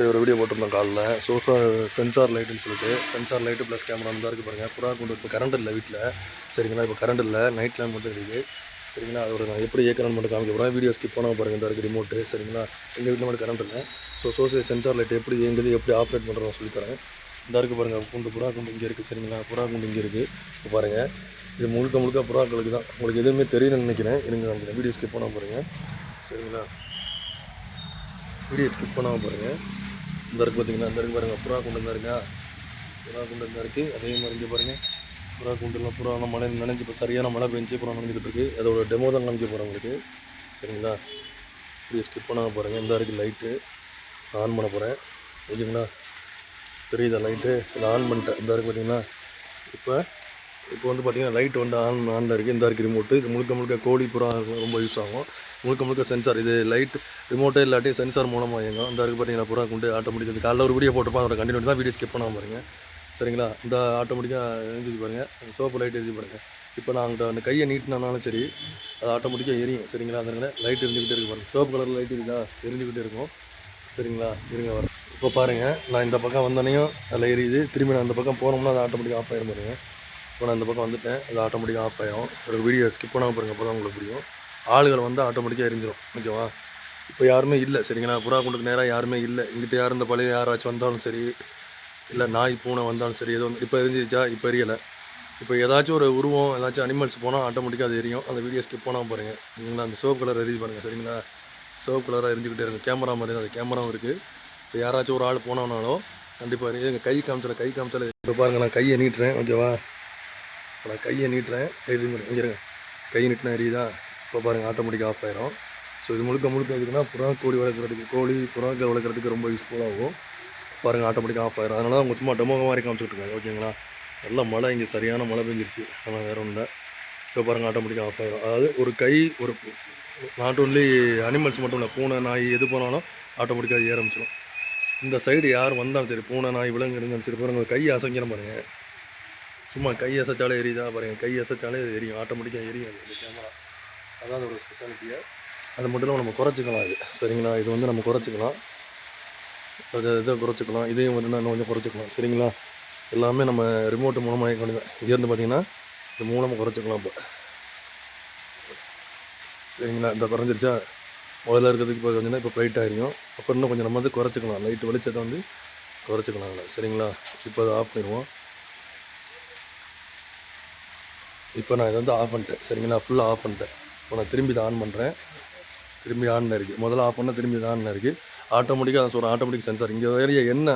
ஒரு வீடியோ போட்டிருந்தோம் காலைல சென்சார் லைட்டுன்னு சொல்லிட்டு சென்சார் லைட்டு ப்ளஸ் கேமரா தான் இருக்குது பாருங்கள். புறா கொண்டு இப்போ கரண்ட் இல்லை வீட்டில். சரிங்களா, இப்போ கரண்ட் இல்லை, நைட் லேம்ப் மட்டும் இருக்குது. சரிங்களா, அதோட நான் எப்படி ஏற்கனவே மட்டும் காமிக்க போகிறேன். வீடியோ ஸ்கிப் பண்ணாமல் பாருங்கள். இந்த இருக்குது ரிமோட்டு. சரிங்களா, எங்கள் வீட்டில் மட்டும் கரண்ட் இல்லை. சென்சார் லைட் எப்படி இயங்குது, எப்படி ஆப்ரேட் பண்ணுறோம் சொல்லித்தரேன். இந்த இருக்குது பாருங்கள், புறா குண்டு இங்கே இருக்குது. சரிங்களா, புறா குண்டு இங்கே இருக்குது. இப்போ பாருங்கள், இது முழுக்க புறாக்களுக்கு தான். உங்களுக்கு எதுவுமே தெரியலன்னு நினைக்கிறேன். இருங்க, வீடியோ ஸ்கிப் பண்ணாமல் பாருங்கள். சரிங்களா, வீடியோ ஸ்கிப் பண்ணாமல் பாருங்கள். இந்த இருக்குது பார்த்தீங்கன்னா, இந்த இருக்குது பாருங்கள், புறா குண்டு தான் இருக்கா. புறா குண்டு தான் இருக்குது. அதே மாதிரி இங்கே பாருங்கள், புறா குண்டுலாம் புறாலாம் மழை நினைஞ்சு இப்போ சரியான மழை பெஞ்சு புறா நினைஞ்சிக்கிட்டு இருக்குது. அதோட டெமோ தான் காமிக்க போகிறேன் உங்களுக்கு. சரிங்களா, வீடியோ ஸ்கிப் பண்ணாமல் பாருங்கள். இந்த இருக்குது லைட்டு ஆன் பண்ண போகிறேன். ஓகேங்களா, தெரியுதா லைட்டு? இதை ஆன் பண்ணிட்டேன். இந்த இருக்குது பார்த்தீங்கன்னா, இப்போ வந்து பார்த்திங்கன்னா லைட் வந்து ஆனில் இருக்குது. இந்த இருக்குது ரிமோட்டு. இது முழுக்க கோழி புறா ரொம்ப யூஸ் ஆகும். முழுக்க சென்சார். இது லைட் ரிமோட்டே இல்லாட்டி சென்சார் மூலமாக இயங்கும். இந்த இருக்குது பார்த்தீங்கன்னா, புறா கொண்டு ஆட்டோமேட்டிக். காலைல ஒரு வீடியோ போட்டிருப்போம், அதோட கண்டினியூட்டி தான். வீடியோ ஸ்கிப் பண்ணாமல் பாருங்கள். சரிங்களா, இந்த ஆட்டோமேட்டிக்காக எழுதி பாருங்கள். சோப்பு லைட் எழுதி பாருங்கள். இப்போ நான் அங்கிட்ட அந்த கையை நீட்டினாலும் சரி, அது ஆட்டோமேட்டிக்காக எரியும். சரிங்களா, அதனால லைட் எரிஞ்சுக்கிட்டே இருக்கு பாருங்கள். சோப்பு கலர் லைட் இருக்கா, எரிஞ்சுக்கிட்டே இருக்கும். சரிங்களா, இருங்க வர. இப்போ பாருங்கள், நான் இந்த பக்கம் வந்தோடனையும் அதில் எரியுது. திரும்பி நான் அந்த பக்கம் போனோம்னா அது ஆட்டோமேட்டிக்காக ஆஃப் ஆகிடும் பாருங்கள். இப்போ நான் இந்த பக்கம் வந்துட்டேன், அது ஆட்டோமேட்டிக்காக ஆஃப் ஆகிடும். ஒரு வீடியோ ஸ்கிப் பண்ணாமல் பாருங்கள், அப்போ தான் உங்களுக்கு புரியும். ஆளுகள் வந்து ஆட்டோமேட்டிக்காக எரிஞ்சிடும். ஓகேவா, இப்போ யாருமே இல்லை. சரிங்களா, புறா கொண்டுக்கு நேராக யாருமே இல்லை. இங்கிட்ட யாரும் இந்த பழைய யாராச்சும் வந்தாலும் சரி, இல்லை நாய் பூனை வந்தாலும் சரி, எதுவும் இப்போ எரிஞ்சிச்சா, இப்போ எரியலை. இப்போ ஏதாச்சும் ஒரு உருவம், ஏதாச்சும் அனிமல்ஸ் போனால் ஆட்டோமேட்டிக்காக அது எரியும். அந்த வீடியோ ஸ்கிப் பண்ணாமல் பாருங்கள். சரிங்களா, அந்த சோப்பு கலர் எரிஞ்சு பாருங்கள். சரிங்களா, சோப்பு கலராக எரிஞ்சுக்கிட்டே இருக்கும். கேமரா மாதிரி அது கேமராவும் இருக்குது. இப்போ யாராச்சும் ஒரு ஆள் போனாலும் கண்டிப்பாக எங்கள் கை காமிச்சால. இப்போ பாருங்கள், நான் கையை நீட்டுறேன். ஓகேவா, இப்போ நான் கையை நீட்டுறேன். இங்கே இருங்க, கை நீட்டினா எரியுதா. இப்போ பாருங்கள், ஆட்டோமேட்டிக்காக ஆஃப் ஆயிரும். ஸோ இது முழுக்க எதுக்குன்னா கோழி வளர்க்குறதுக்கு, புறாக்கள் வளர்க்குறதுக்கு ரொம்ப யூஸ்ஃபுல்லாகும். பாருங்கள், ஆட்டோமேட்டிக்காக ஆஃப் ஆயிரும். அதனால தான் அவங்க சும்மா டெமோ மாதிரி காமிச்சுட்ருக்காங்க. ஓகேங்களா, நல்லா மழை, இங்கே சரியான மழை பெஞ்சிருச்சு. ஆனால் வேறு ஒன்றும் இல்லை. இப்போ பாருங்கள், ஆட்டோமேட்டிக்காக ஆஃப் ஆயிரும். அதாவது ஒரு கை, ஒரு நாட் ஒன்லி அனிமல்ஸ் மட்டும் இல்லை, பூனை நாய் எது போனாலும் ஆட்டோமேட்டிக்காக ஏற ஆரம்பிச்சிடும். இந்த சைடு யார் வந்தாலும் சரி, பூனை நாய் விலங்கு இருந்தாலும் சரி, பாருங்கள் கை அசைக்கிற பாருங்கள். சும்மா கை அசைச்சாலே எரியுதா பாருங்கள். கை அசைச்சாலே எரியும், ஆட்டோமேட்டிக்காக எரியும். அது இந்த கேமரா அதாவது ஒரு ஸ்பெஷாலிட்டியை. அது மட்டும் இல்லாமல் நம்ம குறைச்சிக்கலாம் இது. சரிங்களா, இது வந்து நம்ம குறைச்சிக்கலாம். இதை குறைச்சிக்கலாம். இதையும் வந்து இன்னும் கொஞ்சம் குறைச்சிக்கலாம். சரிங்களா, எல்லாமே நம்ம ரிமோட்டு மூலமாக இயக்கணும். இங்கேருந்து பார்த்திங்கன்னா இது மூலமாக குறைச்சிக்கலாம். இப்போ சரிங்களா, இந்த குறைஞ்சிருச்சா. முதல்ல இருக்கிறதுக்கு இப்போ கொஞ்சம் இப்போ ப்ரைட் ஆகிரும். அப்புறம் இன்னும் கொஞ்சம் நம்ம வந்து குறைச்சிக்கலாம். லைட்டு வெளிச்சத்தை வந்து குறைச்சிக்கலாம்ல. சரிங்களா, இப்போ அதை ஆஃப் பண்ணிடுவோம். இப்போ நான் இதை வந்து ஆஃப் பண்ணிட்டேன். சரிங்களா, ஃபுல்லாக ஆஃப் பண்ணிட்டேன். இப்போ நான் திரும்பி இதை ஆன் பண்ணுறேன். திரும்பி ஆனில் இருக்குது. முதல்ல ஆஃப் பண்ணால் திரும்பி இது ஆனில் இருக்குது. ஆட்டோமேட்டிக்காக அதை சொல்கிறேன், ஆட்டோமேட்டிக் சென்சார். இங்கே ஏரியா என்ன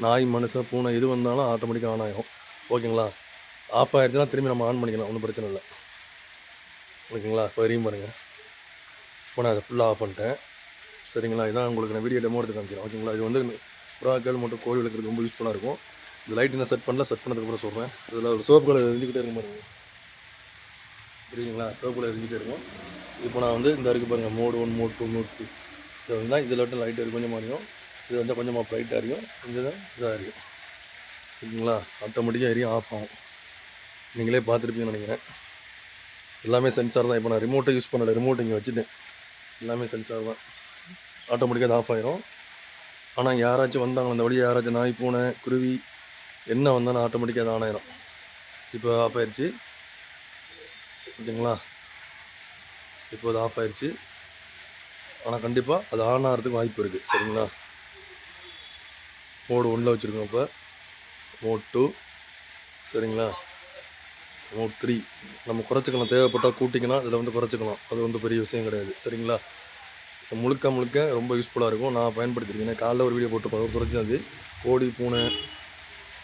நாய் மனுஷன் பூனை எது வந்தாலும் ஆட்டோமேட்டிக்காக ஆன் ஆகிடும். ஓகேங்களா, ஆஃப் ஆகிடுச்சுன்னா திரும்பி நம்ம ஆன் பண்ணிக்கலாம், ஒன்றும் பிரச்சனை இல்லை. ஓகேங்களா, இப்போ வரையும் பாருங்கள். இப்போ நான் அதை ஃபுல்லாக ஆஃப் பண்ணிட்டேன். சரிங்களா, இதான் உங்களுக்கு நான் வீடியோ டெமோ எடுத்து காமிக்கிறேன். ஓகேங்களா, இது வந்து புறாக்கள் மட்டும் கோழி வளர்க்குறதுக்கு ரொம்ப யூஸ்ஃபுல்லாக இருக்கும். இந்த லைட் நான் செட் பண்ணதுக்கப்புறம் சொல்கிறேன். இதில் ஒரு சோப்பு கலர் எரிஞ்சிக்கிட்டே இருக்கும் பாருங்கள். புரியுதுங்களா, சோப்பு கலர் எரிஞ்சிக்கிட்டே இருக்கும். இப்போ நான் வந்து இந்த இருக்குது பாருங்கள், மோடு 1, மோடு 2, மோடு 3. இது வந்து இதில் மட்டும் லைட் கொஞ்சம் மாறியும். இது வந்து கொஞ்சமாக ப்ரைட்டாக அறியும், கொஞ்சம் இதாக அறியும். ஓகேங்களா, ஆட்டோமேட்டிக்காக எரியும், ஆஃப் ஆகும். நீங்களே பார்த்துருப்பீங்கன்னு நினைக்கிறேன். எல்லாமே சென்சார் தான். இப்போ நான் ரிமோட்டை யூஸ் பண்ணலை, ரிமோட் இங்கே வச்சுட்டேன். எல்லாமே சென்சார் தான். ஆட்டோமேட்டிக்காக அது ஆஃப் ஆகிரும். ஆனால் யாராச்சும் வந்தாங்க அந்த வழியாக, யாராச்சும் நாய் பூனை குருவி என்ன வந்தாலும் ஆட்டோமேட்டிக்காக அது ஆன் ஆயிரும். இப்போ ஆஃப் ஆயிடுச்சு. ஓகேங்களா, இப்போ அது ஆஃப் ஆயிடுச்சு. ஆனால் கண்டிப்பாக அது ஆன் ஆகிறதுக்கு வாய்ப்பு இருக்குது. சரிங்களா, மோடு 1 வச்சுருக்கோம். இப்போ மோட் 2. சரிங்களா, மோட் 3 நம்ம குறைச்சிக்கலாம். தேவைப்பட்டால் கூட்டிக்கலாம், இதில் வந்து குறைச்சிக்கலாம். அது வந்து பெரிய விஷயம் கிடையாது. சரிங்களா, முழுக்க ரொம்ப யூஸ்ஃபுல்லாக இருக்கும். நான் பயன்படுத்திருக்கேன். காலைல ஒரு வீடியோ போட்டு குறைச்சி அது கோழி பூனை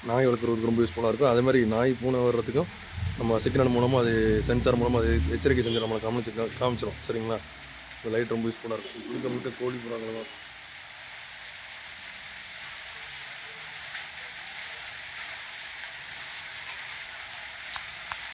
நாய் வளர்க்குறதுக்கு ரொம்ப யூஸ்ஃபுல்லாக இருக்கும். அதே மாதிரி நாய் பூனை வர்றதுக்கும் நம்ம சிக்னல் மூலமாக அது சென்சார் மூலமாக அது எச்சரிக்கை செஞ்சு நம்மளை காமிச்சிடும். சரிங்களா, இந்த லைட் ரொம்ப யூஸ்ஃபுல்லாக இருக்கும். முழுக்க கோழி புறாக்கள் தான்.